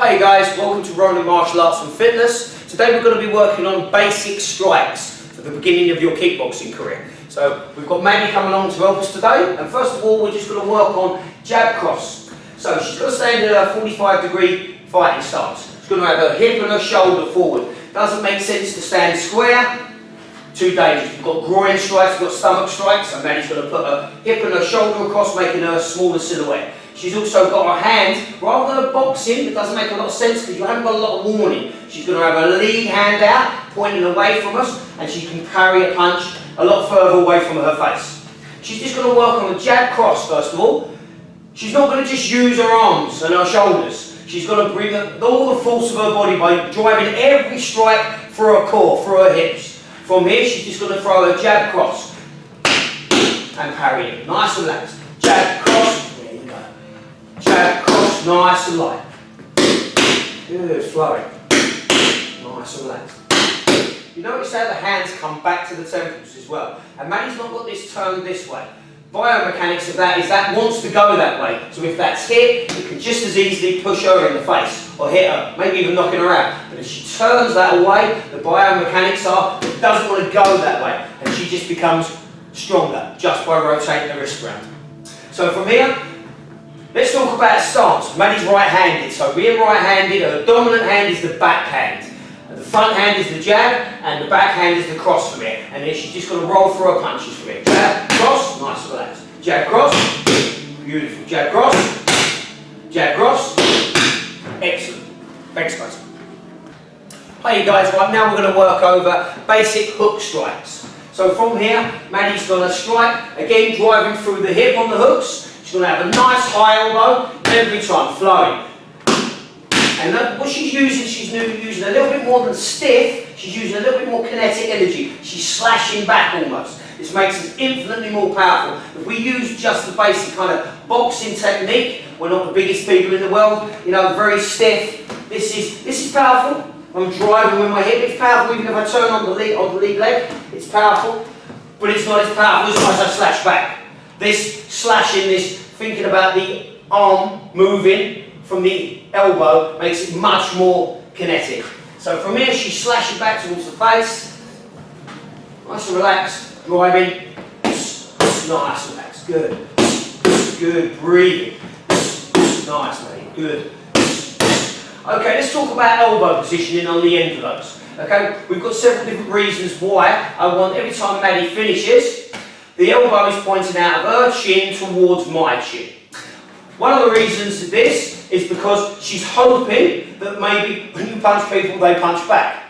Hey guys, welcome to Ronin Martial Arts and Fitness. Today we're going to be working on basic strikes for the beginning of your kickboxing career. So we've got Maddy coming along to help us today, and first of all we're just going to work on jab cross. So she's going to stand in a 45-degree fighting stance. She's going to have her hip and her shoulder forward. Doesn't make sense to stand square, too dangerous. We've got groin strikes, we've got stomach strikes, and Maddy's going to put her hip and her shoulder across, making her a smaller silhouette. She's also got her hand, rather than boxing, it doesn't make a lot of sense because you haven't got a lot of warning. She's going to have her lead hand out, pointing away from us, and she can parry a punch a lot further away from her face. She's just going to work on the jab cross first of all. She's not going to just use her arms and her shoulders. She's going to bring all the force of her body by driving every strike through her core, through her hips. From here, she's just going to throw her jab cross and parry it. Nice and relaxed. Jab cross. There you go. Jab cross, nice and light. Good, flowing. Nice and relaxed. You notice how the hands come back to the temples as well. And Maddy's not got this turned this way. Biomechanics of that is that wants to go that way. So if that's hit, it can just as easily push her in the face or hit her, maybe even knocking her out. But if she turns that away, the biomechanics are it doesn't want to go that way, and she just becomes stronger just by rotating the wrist around. So from here, let's talk about stance. Maddy's right-handed, so being right-handed, her dominant hand is the backhand. The front hand is the jab, and the back hand is the cross from here. And then she's just going to roll through her punches from here. Jab, cross, nice and relaxed. Jab, cross, beautiful. Jab, cross, excellent. Thanks guys. Hey guys, right now we're going to work over basic hook strikes. So from here, Maddy's going to strike, again driving through the hip on the hooks. She's going to have a nice high elbow every time, flowing. And look, what she's using a little bit more than stiff, she's using a little bit more kinetic energy. She's slashing back almost. This makes us infinitely more powerful. If we use just the basic kind of boxing technique, we're not the biggest people in the world, you know, very stiff. This is powerful. I'm driving with my hip, it's powerful. Even if I turn on the lead leg, it's powerful. But it's not as powerful as I slash back. This slashing, this thinking about the arm moving from the elbow makes it much more kinetic. So from here she's slashing back towards the face. Nice and relaxed, driving. Nice and relaxed, good. Good, breathing. Nice, mate, good. Okay, let's talk about elbow positioning on the end of those. Okay, we've got several different reasons why I want every time Maddy finishes, the elbow is pointing out of her chin towards my chin. One of the reasons of this is because she's hoping that maybe when you punch people, they punch back.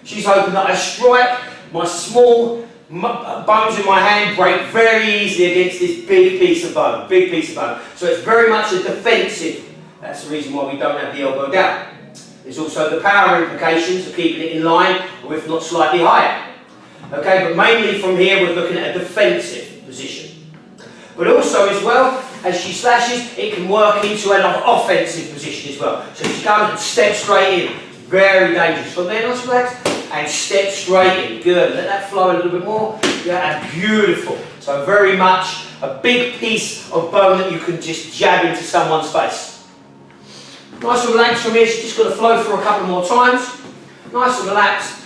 She's hoping that I strike, my small bones in my hand break very easily against this big piece of bone, So it's very much a defensive. That's the reason why we don't have the elbow down. There's also the power implications of keeping it in line, or if not slightly higher. Okay, but mainly from here we're looking at a defensive position. But also as well, as she slashes, it can work into an offensive position as well. So she comes and steps straight in. It's very dangerous. From there, nice relax, and step straight in. Good. Let that flow a little bit more. Yeah, and beautiful. So very much a big piece of bone that you can just jab into someone's face. Nice and relaxed from here. She's just got to flow through a couple more times. Nice and relaxed.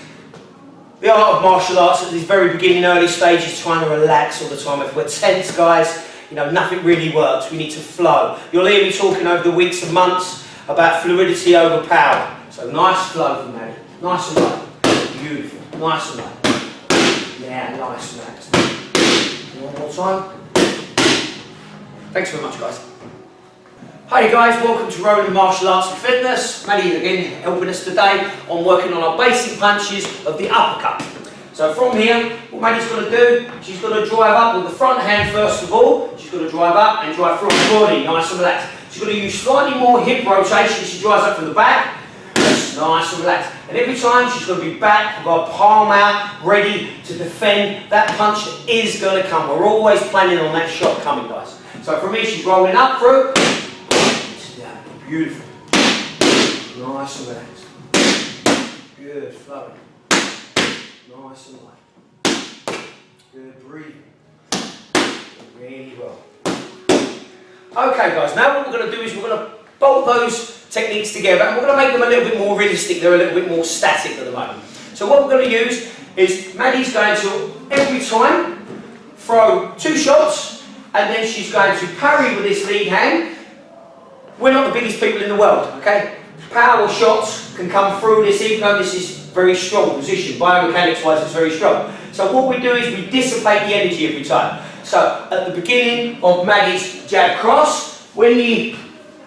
The art of martial arts at these very beginning, early stages, trying to relax all the time. If we're tense, guys, you know, nothing really works. We need to flow. You'll hear me talking over the weeks and months about fluidity over power. So nice flow from Maddy. Nice and light. Beautiful. Nice and light. Yeah, nice and relaxed. One more time. Thanks very much, guys. Hi guys, welcome to Ronin Martial Arts and Fitness. Maddy again helping us today on working on our basic punches of the uppercut. So from here, what Maddy's going to do, she's going to drive up with the front hand first of all. She's going to drive up and drive through her body, nice and relaxed. She's going to use slightly more hip rotation. She drives up from the back, nice and relaxed. And every time she's going to be back with her palm out, ready to defend. That punch is going to come. We're always planning on that shot coming, guys. So from here, she's rolling up through. Beautiful. Nice and relaxed. Good, flowing. Nice and light. Good, breathing. Really well. Okay guys, now what we're going to do is we're going to bolt those techniques together, and we're going to make them a little bit more realistic. They're a little bit more static at the moment. So what we're going to use is Maddy's going to, every time, throw 2 shots, and then she's going to parry with this lead hand. We're not the biggest people in the world, okay? Power shots can come through this, even though this is a very strong position. Biomechanics wise, it's very strong. So what we do is we dissipate the energy every time. So at the beginning of Maddy's jab cross, when the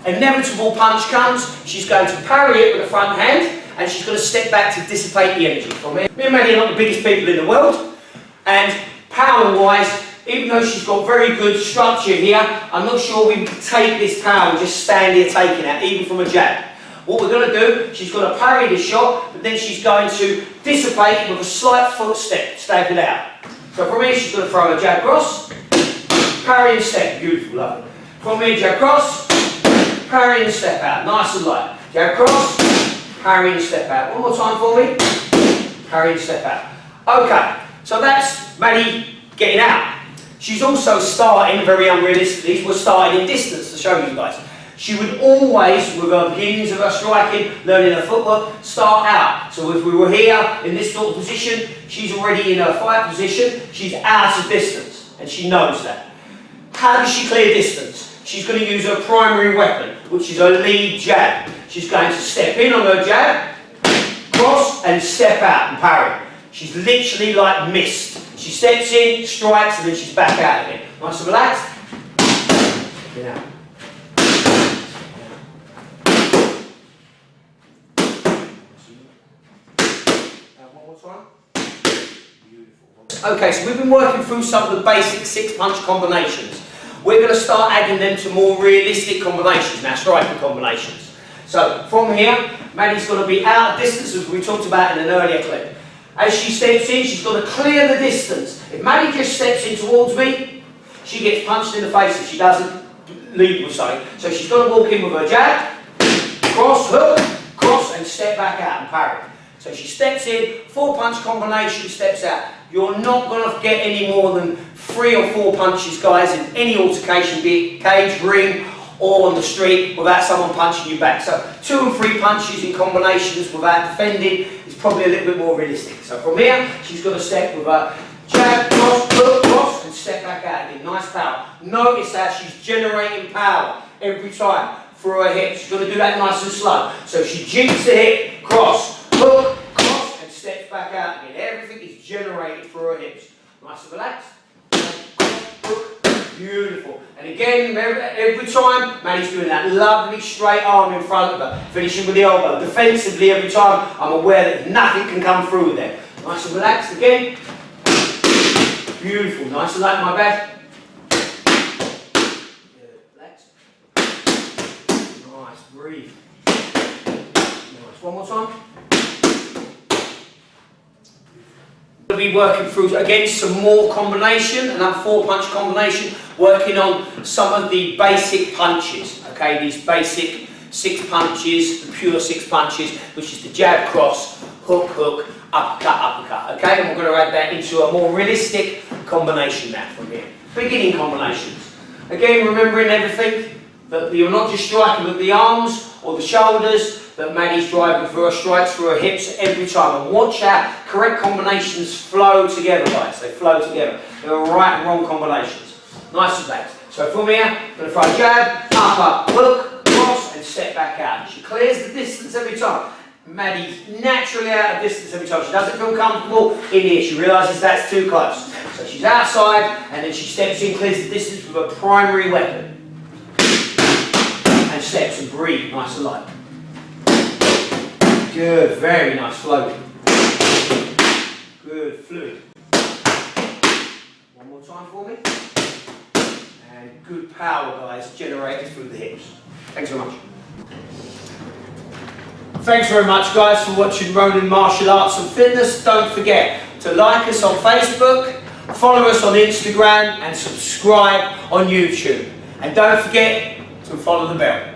inevitable punch comes, she's going to parry it with the front hand, and she's going to step back to dissipate the energy from it. Me and Maddy are not the biggest people in the world, and power wise, even though she's got very good structure here, I'm not sure we can take this power and just stand here taking it, even from a jab. What we're going to do, she's going to parry the shot, but then she's going to dissipate with a slight foot step, step it out. So from here, she's going to throw a jab cross, parry and step, beautiful, lovely. From here, jab cross, parry and step out, nice and light. Jab cross, parry and step out. One more time for me, parry and step out. Okay, so that's Maddy getting out. She's also starting, very unrealistically, we're starting in distance to show you guys. She would always, with her beginnings of her striking, learning her footwork, start out. So if we were here in this sort of position, she's already in her fight position, she's out of distance, and she knows that. How does she clear distance? She's going to use her primary weapon, which is her lead jab. She's going to step in on her jab, cross, and step out and parry. She's literally like mist. She steps in, strikes, and then she's back out again. Nice and relaxed. Get out. One more time. Beautiful. Okay, so we've been working through some of the basic 6-punch combinations. We're going to start adding them to more realistic combinations now, striking combinations. So from here, Maddy's going to be out of distance, as we talked about in an earlier clip. As she steps in, she's got to clear the distance. If Maddy just steps in towards me, she gets punched in the face if she doesn't lead with something. So she's got to walk in with her jab, cross, hook, cross, and step back out and parry. So she steps in, 4-punch combination, steps out. You're not going to get any more than 3 or 4 punches, guys, in any altercation, be it cage, ring, or on the street, without someone punching you back. So 2 and 3 punches in combinations without defending is probably a little bit more realistic. So from here, she's got to step with her jab, cross, hook, cross, and step back out again. Nice power. Notice that she's generating power every time through her hips. She's got to do that nice and slow. So she jigs the hip, cross, hook, cross, and steps back out again. Everything is generated through her hips. Nice and relaxed. Beautiful. And again, every time, Maddy's doing that lovely straight arm in front of her, finishing with the elbow. Defensively, every time, I'm aware that nothing can come through there. Nice and relaxed again. Beautiful. Nice and light, my bad. Relax. Nice. Breathe. Nice. One more time. We'll be working through again some more combination, another 4-punch combination, working on some of the basic punches. Okay, these basic 6 punches, the pure 6 punches, which is the jab, cross, hook, hook, uppercut, uppercut. Okay, and we're going to add that into a more realistic combination now from here. Beginning combinations. Again, remembering everything that you're not just striking with the arms or the shoulders, that Maddy's driving through her strikes through her hips every time. And watch how correct combinations flow together, guys. They flow together. There are right and wrong combinations. Nice and back. So from here, I'm going to throw a jab, upper, hook, cross, and step back out. She clears the distance every time. Maddy's naturally out of distance every time. She doesn't feel comfortable in here. She realises that's too close. So she's outside, and then she steps in, clears the distance with her primary weapon. And steps and breathe, nice and light. Good, very nice flow. Good, fluid. One more time for me. And good power, guys, generated through the hips. Thanks very much. Thanks very much, guys, for watching Ronin Martial Arts and Fitness. Don't forget to like us on Facebook, follow us on Instagram, and subscribe on YouTube. And don't forget to follow the bell.